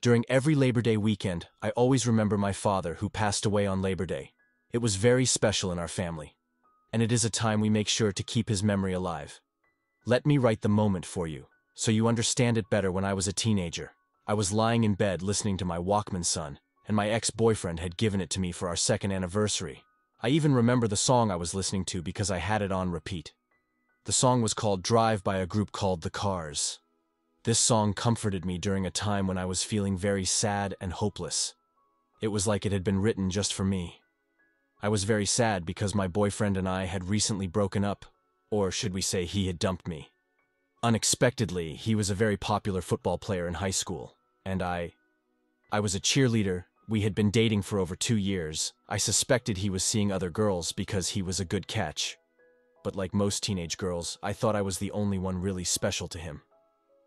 During every Labor Day weekend, I always remember my father who passed away on Labor Day. It was very special in our family, and it is a time we make sure to keep his memory alive. Let me write the moment for you, so you understand it better. When I was a teenager, I was lying in bed listening to my Walkman son, and my ex-boyfriend had given it to me for our second anniversary. I even remember the song I was listening to because I had it on repeat. The song was called Drive by a group called The Cars. This song comforted me during a time when I was feeling very sad and hopeless. It was like it had been written just for me. I was very sad because my boyfriend and I had recently broken up, or should we say he had dumped me. Unexpectedly, he was a very popular football player in high school, and I was a cheerleader. We had been dating for over 2 years. I suspected he was seeing other girls because he was a good catch. But like most teenage girls, I thought I was the only one really special to him.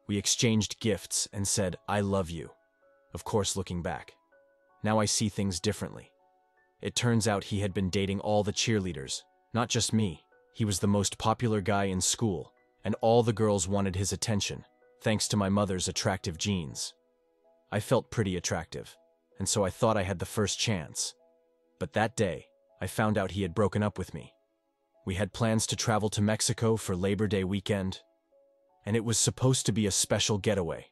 We exchanged gifts and said, "I love you." Of course, looking back, now I see things differently. It turns out he had been dating all the cheerleaders, not just me. He was the most popular guy in school, and all the girls wanted his attention, thanks to my mother's attractive genes. I felt pretty attractive, and so I thought I had the first chance. But that day, I found out he had broken up with me. We had plans to travel to Mexico for Labor Day weekend, and it was supposed to be a special getaway.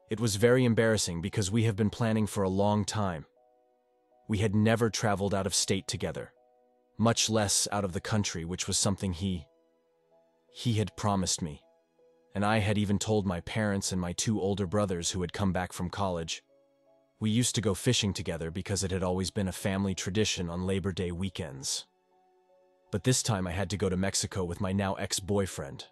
It was very embarrassing because we have been planning for a long time. We had never traveled out of state together, much less out of the country, which was something he had promised me. And I had even told my parents and my 2 older brothers who had come back from college. We used to go fishing together because it had always been a family tradition on Labor Day weekends. But this time I had to go to Mexico with my now ex-boyfriend.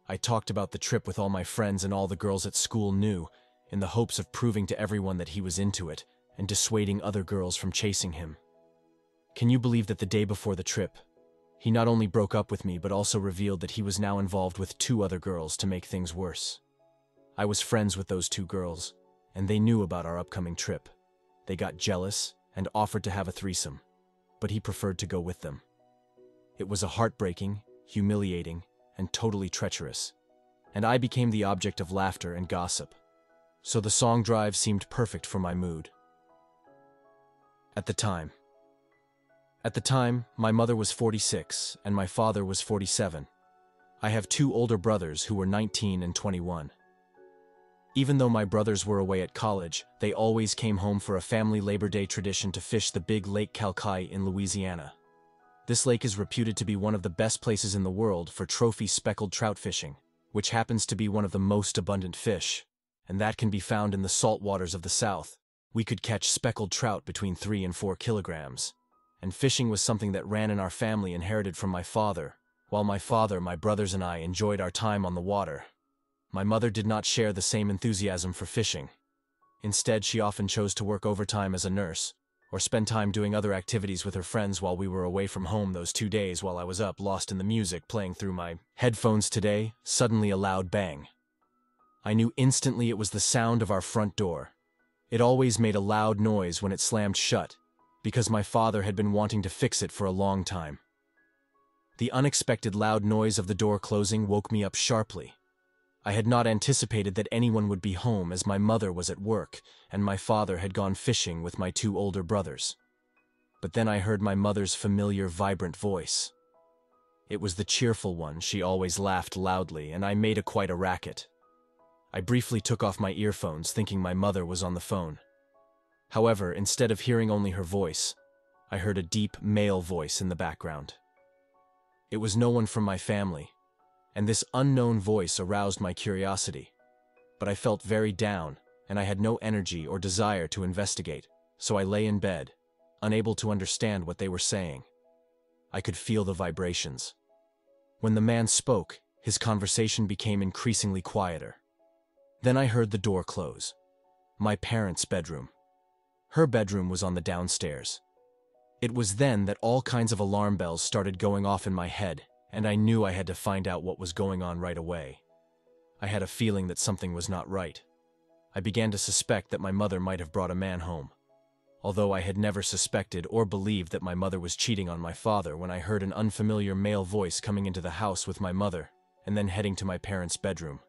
I talked about the trip with all my friends, and all the girls at school knew, in the hopes of proving to everyone that he was into it and dissuading other girls from chasing him. Can you believe that the day before the trip, he not only broke up with me but also revealed that he was now involved with 2 other girls to make things worse? I was friends with those 2 girls, and they knew about our upcoming trip. They got jealous and offered to have a threesome, but he preferred to go with them. It was a heartbreaking, humiliating, and totally treacherous, and I became the object of laughter and gossip. So the song Drive seemed perfect for my mood. At the time, my mother was 46 and my father was 47. I have 2 older brothers who were 19 and 21. Even though my brothers were away at college, they always came home for a family Labor Day tradition to fish the big Lake Calcai in Louisiana. This lake is reputed to be one of the best places in the world for trophy speckled trout fishing, which happens to be one of the most abundant fish, and that can be found in the salt waters of the South. We could catch speckled trout between 3 and 4 kilograms, and fishing was something that ran in our family, inherited from my father. While my father, my brothers, and I enjoyed our time on the water, my mother did not share the same enthusiasm for fishing. Instead, she often chose to work overtime as a nurse, or spend time doing other activities with her friends while we were away from home. Those 2 days while I was up, lost in the music playing through my headphones today, suddenly a loud bang. I knew instantly it was the sound of our front door. It always made a loud noise when it slammed shut, because my father had been wanting to fix it for a long time. The unexpected loud noise of the door closing woke me up sharply. I had not anticipated that anyone would be home, as my mother was at work and my father had gone fishing with my 2 older brothers. But then I heard my mother's familiar, vibrant voice. It was the cheerful one. She always laughed loudly, and I made quite a racket. I briefly took off my earphones, thinking my mother was on the phone. However, instead of hearing only her voice, I heard a deep male voice in the background. It was no one from my family, and this unknown voice aroused my curiosity. But I felt very down, and I had no energy or desire to investigate, so I lay in bed, unable to understand what they were saying. I could feel the vibrations. When the man spoke, his conversation became increasingly quieter. Then I heard the door close. My parents' bedroom. Her bedroom was on the downstairs. It was then that all kinds of alarm bells started going off in my head, and I knew I had to find out what was going on right away. I had a feeling that something was not right. I began to suspect that my mother might have brought a man home, although I had never suspected or believed that my mother was cheating on my father when I heard an unfamiliar male voice coming into the house with my mother and then heading to my parents' bedroom.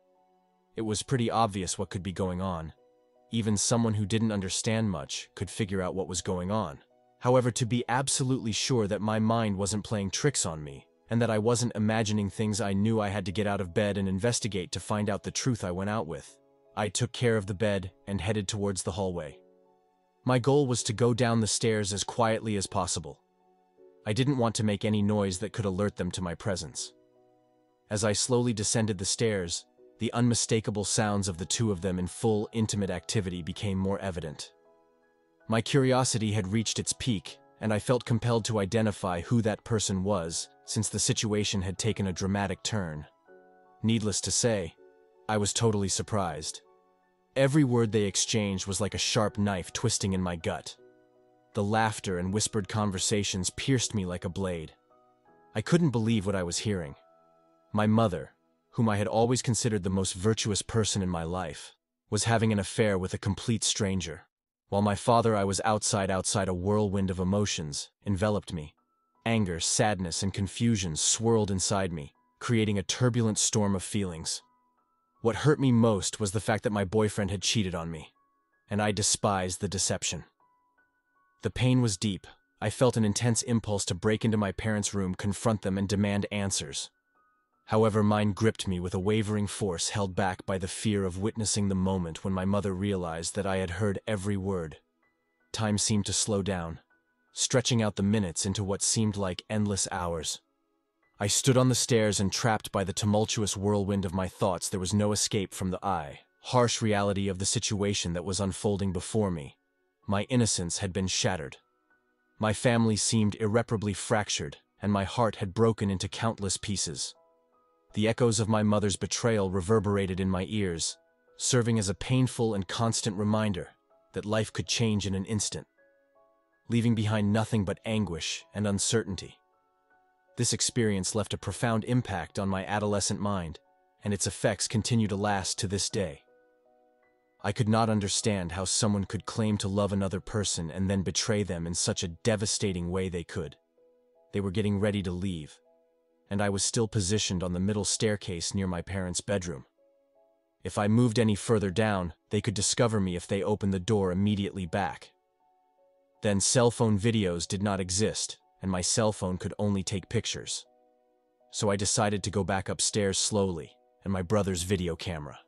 It was pretty obvious what could be going on. even someone who didn't understand much could figure out what was going on. However, to be absolutely sure that my mind wasn't playing tricks on me, and that I wasn't imagining things, I knew I had to get out of bed and investigate to find out the truth I went out with. I took care of the bed and headed towards the hallway. My goal was to go down the stairs as quietly as possible. I didn't want to make any noise that could alert them to my presence. As I slowly descended the stairs, the unmistakable sounds of the two of them in full, intimate activity became more evident. My curiosity had reached its peak, and I felt compelled to identify who that person was, since the situation had taken a dramatic turn. Needless to say, I was totally surprised. Every word they exchanged was like a sharp knife twisting in my gut. The laughter and whispered conversations pierced me like a blade. I couldn't believe what I was hearing. My mother, whom I had always considered the most virtuous person in my life, was having an affair with a complete stranger. While my father, I was outside a whirlwind of emotions enveloped me. Anger, sadness, and confusion swirled inside me, creating a turbulent storm of feelings. What hurt me most was the fact that my boyfriend had cheated on me, and I despised the deception. The pain was deep. I felt an intense impulse to break into my parents' room, confront them, and demand answers. However, mine gripped me with a wavering force, held back by the fear of witnessing the moment when my mother realized that I had heard every word. Time seemed to slow down, stretching out the minutes into what seemed like endless hours. I stood on the stairs and, trapped by the tumultuous whirlwind of my thoughts, there was no escape from the harsh reality of the situation that was unfolding before me. My innocence had been shattered. My family seemed irreparably fractured, and my heart had broken into countless pieces. The echoes of my mother's betrayal reverberated in my ears, serving as a painful and constant reminder that life could change in an instant, leaving behind nothing but anguish and uncertainty. This experience left a profound impact on my adolescent mind, and its effects continue to last to this day. I could not understand how someone could claim to love another person and then betray them in such a devastating way. They could. They were getting ready to leave, and I was still positioned on the middle staircase near my parents' bedroom. If I moved any further down, they could discover me if they opened the door immediately back. Then cell phone videos did not exist, and my cell phone could only take pictures. So I decided to go back upstairs slowly, and my brother's video camera.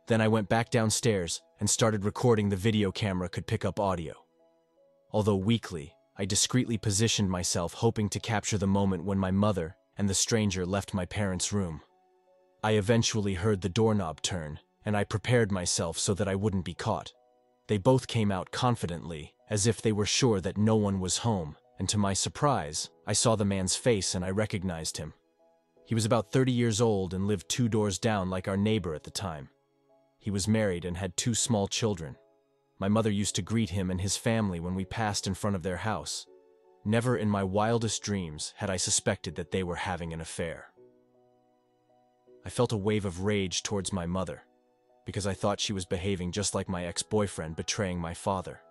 Then I went back downstairs and started recording. The video camera could pick up audio. Although weakly, I discreetly positioned myself, hoping to capture the moment when my mother and the stranger left my parents' room. I eventually heard the doorknob turn, and I prepared myself so that I wouldn't be caught. They both came out confidently, as if they were sure that no one was home, and to my surprise, I saw the man's face and I recognized him. He was about 30 years old and lived 2 doors down, like our neighbor at the time. He was married and had 2 small children. My mother used to greet him and his family when we passed in front of their house. Never in my wildest dreams had I suspected that they were having an affair. I felt a wave of rage towards my mother, because I thought she was behaving just like my ex-boyfriend, betraying my father.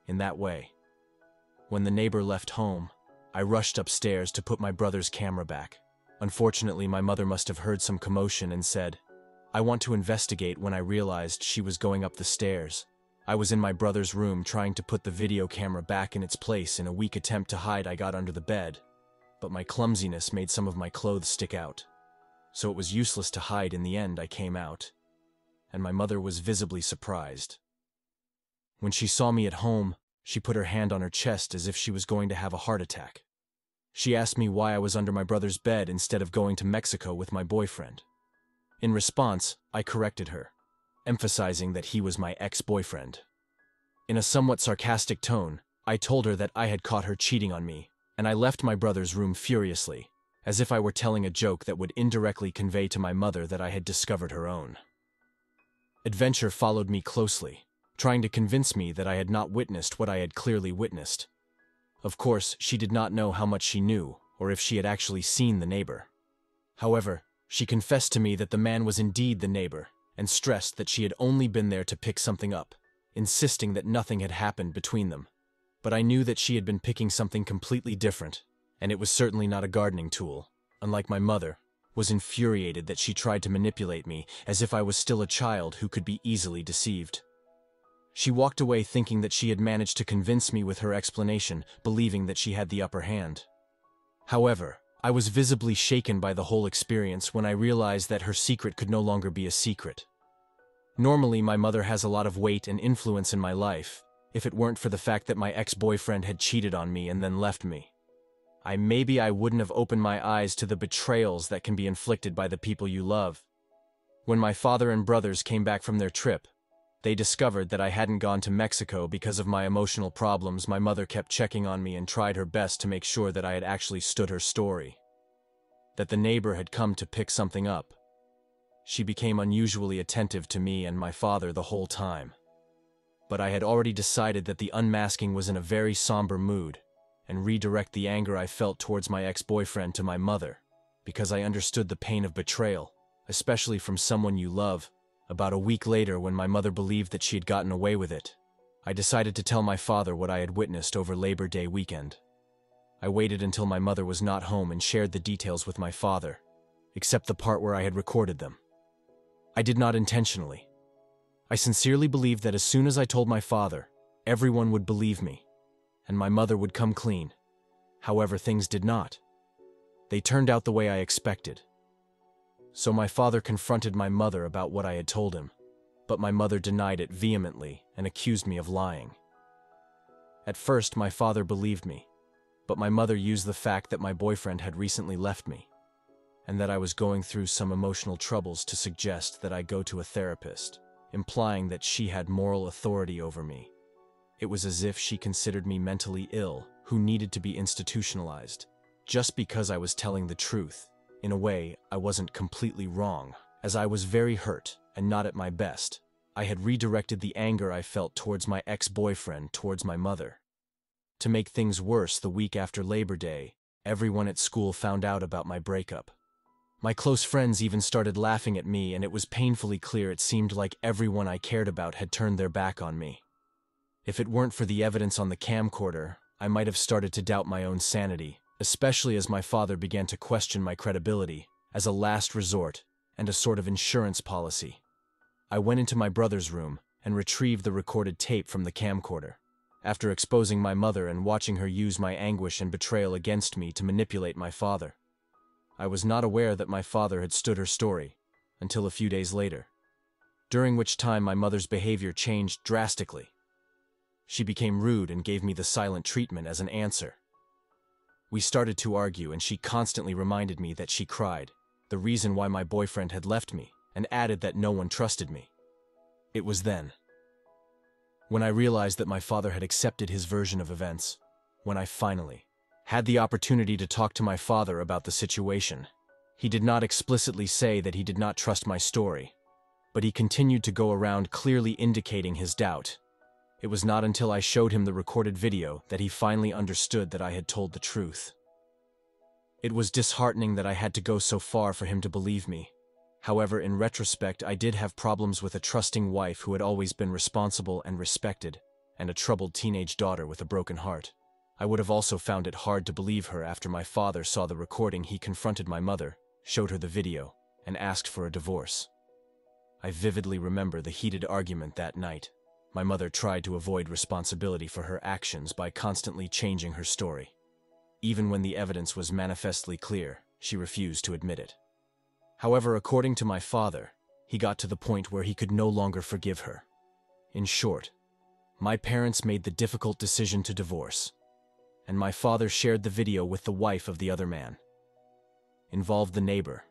In that way, when the neighbor left home, I rushed upstairs to put my brother's camera back. Unfortunately, my mother must have heard some commotion and said, "I want to investigate." When I realized she was going up the stairs, I was in my brother's room trying to put the video camera back in its place. In a weak attempt to hide, I got under the bed, but my clumsiness made some of my clothes stick out. So it was useless to hide. In the end, I came out, and my mother was visibly surprised. When she saw me at home, she put her hand on her chest as if she was going to have a heart attack. She asked me why I was under my brother's bed instead of going to Mexico with my boyfriend. In response, I corrected her, emphasizing that he was my ex-boyfriend. In a somewhat sarcastic tone, I told her that I had caught her cheating on me, and I left my brother's room furiously, as if I were telling a joke that would indirectly convey to my mother that I had discovered her own. Adventure followed me closely, trying to convince me that I had not witnessed what I had clearly witnessed. Of course, she did not know how much she knew, or if she had actually seen the neighbor. However, she confessed to me that the man was indeed the neighbor, and stressed that she had only been there to pick something up, insisting that nothing had happened between them. But I knew that she had been picking something completely different, and it was certainly not a gardening tool. Unlike my mother, was infuriated that she tried to manipulate me, as if I was still a child who could be easily deceived. She walked away thinking that she had managed to convince me with her explanation, believing that she had the upper hand. However, I was visibly shaken by the whole experience when I realized that her secret could no longer be a secret. Normally, my mother has a lot of weight and influence in my life, if it weren't for the fact that my ex-boyfriend had cheated on me and then left me. Maybe I wouldn't have opened my eyes to the betrayals that can be inflicted by the people you love. When my father and brothers came back from their trip, they discovered that I hadn't gone to Mexico because of my emotional problems. My mother kept checking on me and tried her best to make sure that I had actually stood her story, that the neighbor had come to pick something up. She became unusually attentive to me and my father the whole time. But I had already decided that the unmasking was in a very somber mood, and redirect the anger I felt towards my ex-boyfriend to my mother, because I understood the pain of betrayal, especially from someone you love. About a week later, when my mother believed that she had gotten away with it, I decided to tell my father what I had witnessed over Labor Day weekend. I waited until my mother was not home and shared the details with my father, except the part where I had recorded them. I did not intentionally. I sincerely believed that as soon as I told my father, everyone would believe me, and my mother would come clean. However, things did not. They turned out the way I expected. So my father confronted my mother about what I had told him, but my mother denied it vehemently and accused me of lying. At first, my father believed me, but my mother used the fact that my boyfriend had recently left me, and that I was going through some emotional troubles to suggest that I go to a therapist, implying that she had moral authority over me. It was as if she considered me mentally ill, who needed to be institutionalized, just because I was telling the truth. In a way, I wasn't completely wrong, as I was very hurt and not at my best. I had redirected the anger I felt towards my ex-boyfriend towards my mother. To make things worse, the week after Labor Day, everyone at school found out about my breakup. My close friends even started laughing at me, and it was painfully clear it seemed like everyone I cared about had turned their back on me. If it weren't for the evidence on the camcorder, I might have started to doubt my own sanity, especially as my father began to question my credibility as a last resort and a sort of insurance policy. I went into my brother's room and retrieved the recorded tape from the camcorder. After exposing my mother and watching her use my anguish and betrayal against me to manipulate my father, I was not aware that my father had stood her story until a few days later, during which time my mother's behavior changed drastically. She became rude and gave me the silent treatment as an answer. We started to argue, and she constantly reminded me that she cried, the reason why my boyfriend had left me, and added that no one trusted me. It was then, when I realized that my father had accepted his version of events, when I finally had the opportunity to talk to my father about the situation. He did not explicitly say that he did not trust my story, but he continued to go around clearly indicating his doubt. It was not until I showed him the recorded video that he finally understood that I had told the truth. It was disheartening that I had to go so far for him to believe me. However, in retrospect, I did have problems with a trusting wife who had always been responsible and respected, and a troubled teenage daughter with a broken heart. I would have also found it hard to believe her after my father saw the recording. He confronted my mother, showed her the video, and asked for a divorce. I vividly remember the heated argument that night. My mother tried to avoid responsibility for her actions by constantly changing her story. Even when the evidence was manifestly clear, she refused to admit it. However, according to my father, he got to the point where he could no longer forgive her. In short, my parents made the difficult decision to divorce, and my father shared the video with the wife of the other man. Involved the neighbor,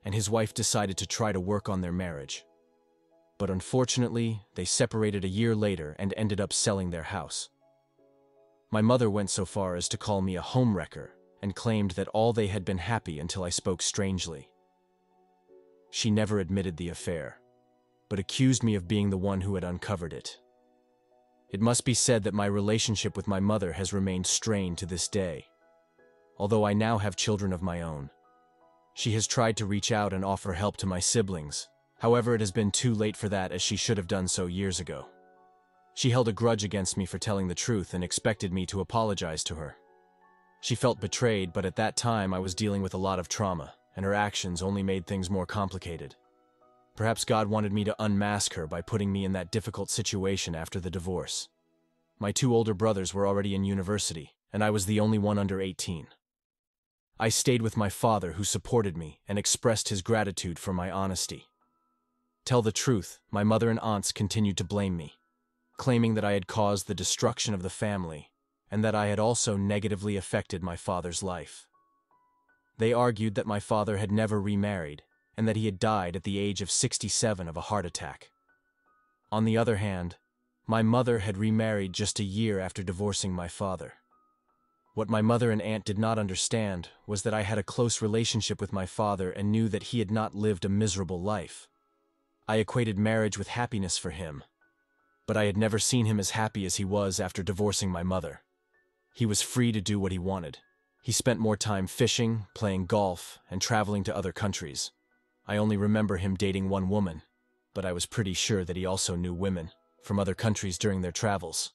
and his wife decided to try to work on their marriage. But unfortunately, they separated a year later and ended up selling their house. My mother went so far as to call me a homewrecker and claimed that all they had been happy until I spoke strangely. She never admitted the affair, but accused me of being the one who had uncovered it. It must be said that my relationship with my mother has remained strained to this day. Although I now have children of my own, she has tried to reach out and offer help to my siblings. However, it has been too late for that, as she should have done so years ago. She held a grudge against me for telling the truth and expected me to apologize to her. She felt betrayed, but at that time I was dealing with a lot of trauma, and her actions only made things more complicated. Perhaps God wanted me to unmask her by putting me in that difficult situation after the divorce. My two older brothers were already in university, and I was the only one under 18. I stayed with my father, who supported me and expressed his gratitude for my honesty. Tell the truth, my mother and aunts continued to blame me, claiming that I had caused the destruction of the family and that I had also negatively affected my father's life. They argued that my father had never remarried and that he had died at the age of 67 of a heart attack. On the other hand, my mother had remarried just a year after divorcing my father. What my mother and aunt did not understand was that I had a close relationship with my father and knew that he had not lived a miserable life. I equated marriage with happiness for him, but I had never seen him as happy as he was after divorcing my mother. He was free to do what he wanted. He spent more time fishing, playing golf, and traveling to other countries. I only remember him dating one woman, but I was pretty sure that he also knew women from other countries during their travels.